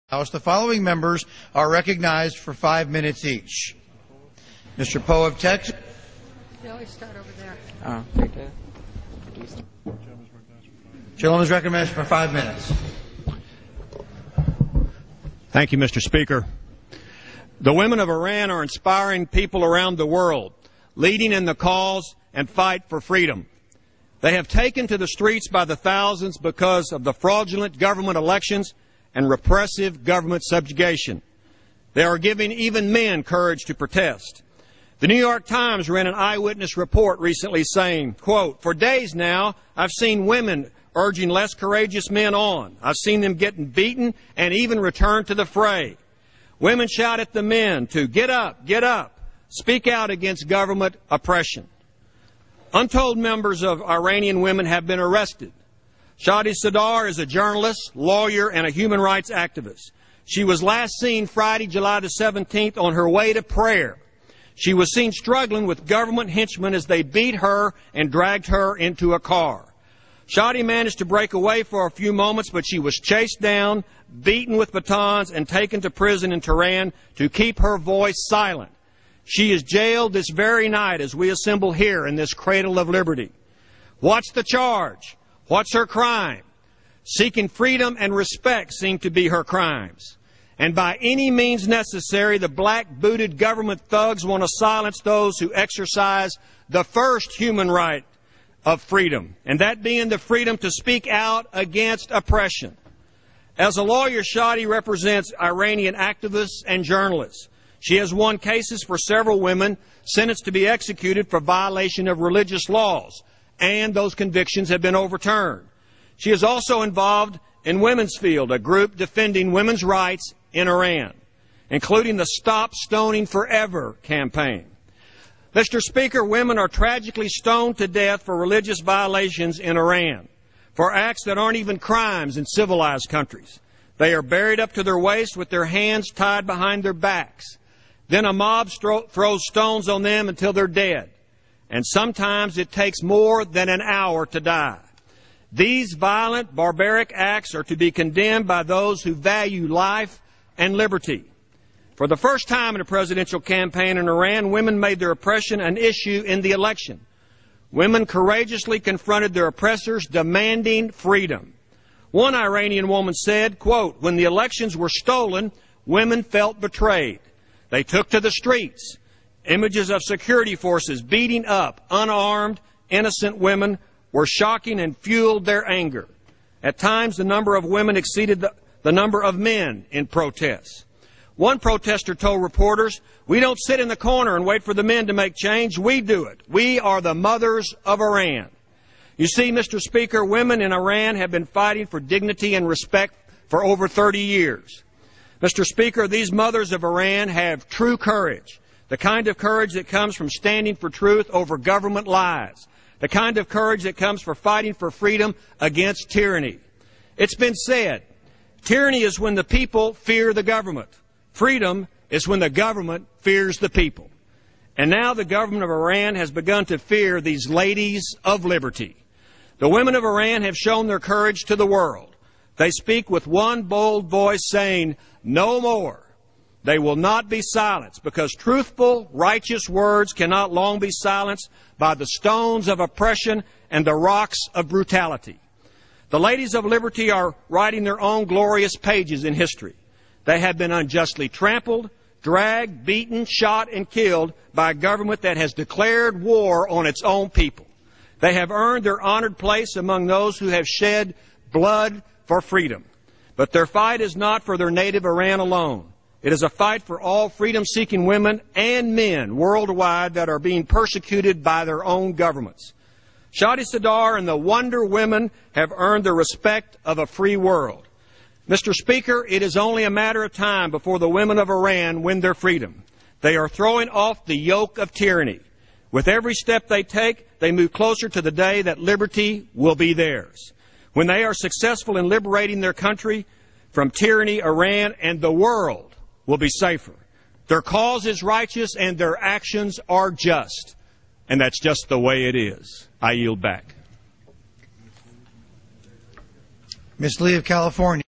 House. The following members are recognized for 5 minutes each. Mr. Poe of Texas. You always start over there. Oh, right there. Gentleman is recognized for 5 minutes. Thank you, Mr. Speaker. The women of Iran are inspiring people around the world, leading in the cause and fight for freedom. They have taken to the streets by the thousands because of the fraudulent government elections and repressive government subjugation. They are giving even men courage to protest. The New York Times ran an eyewitness report recently saying, quote, "For days now, I've seen women urging less courageous men on. I've seen them getting beaten and even return to the fray. Women shout at the men to get up, speak out against government oppression." Untold members of Iranian women have been arrested. Shadi Sadar is a journalist, lawyer, and a human rights activist. She was last seen Friday, July the 17th, on her way to prayer. She was seen struggling with government henchmen as they beat her and dragged her into a car. Shadi managed to break away for a few moments, but she was chased down, beaten with batons, and taken to prison in Tehran to keep her voice silent. She is jailed this very night as we assemble here in this cradle of liberty. What's the charge? What's her crime? Seeking freedom and respect seem to be her crimes. And by any means necessary, the black-booted government thugs want to silence those who exercise the first human right of freedom, and that being the freedom to speak out against oppression. As a lawyer, Shadi represents Iranian activists and journalists. She has won cases for several women sentenced to be executed for violation of religious laws, and those convictions have been overturned. She is also involved in Women's Field, a group defending women's rights in Iran, including the Stop Stoning Forever campaign. Mr. Speaker, women are tragically stoned to death for religious violations in Iran, for acts that aren't even crimes in civilized countries. They are buried up to their waist with their hands tied behind their backs. Then a mob throws stones on them until they're dead. And sometimes it takes more than an hour to die. These violent, barbaric acts are to be condemned by those who value life and liberty. For the first time in a presidential campaign in Iran, women made their oppression an issue in the election. Women courageously confronted their oppressors, demanding freedom. One Iranian woman said, quote, "When the elections were stolen, women felt betrayed. They took to the streets. Images of security forces beating up unarmed, innocent women were shocking and fueled their anger. At times, the number of women exceeded the number of men in protests." One protester told reporters, "We don't sit in the corner and wait for the men to make change. We do it. We are the mothers of Iran." You see, Mr. Speaker, women in Iran have been fighting for dignity and respect for over 30 years. Mr. Speaker, these mothers of Iran have true courage, the kind of courage that comes from standing for truth over government lies, the kind of courage that comes from fighting for freedom against tyranny. It's been said, tyranny is when the people fear the government. Freedom is when the government fears the people. And now the government of Iran has begun to fear these ladies of liberty. The women of Iran have shown their courage to the world. They speak with one bold voice saying, "No more." They will not be silenced because truthful, righteous words cannot long be silenced by the stones of oppression and the rocks of brutality. The ladies of liberty are writing their own glorious pages in history. They have been unjustly trampled, dragged, beaten, shot, and killed by a government that has declared war on its own people. They have earned their honored place among those who have shed blood for freedom. But their fight is not for their native Iran alone. It is a fight for all freedom-seeking women and men worldwide that are being persecuted by their own governments. Shadi Sadar and the Wonder Women have earned the respect of a free world. Mr. Speaker, it is only a matter of time before the women of Iran win their freedom. They are throwing off the yoke of tyranny. With every step they take, they move closer to the day that liberty will be theirs. When they are successful in liberating their country from tyranny, Iran and the world will be safer. Their cause is righteous and their actions are just. And that's just the way it is. I yield back. Ms. Lee of California.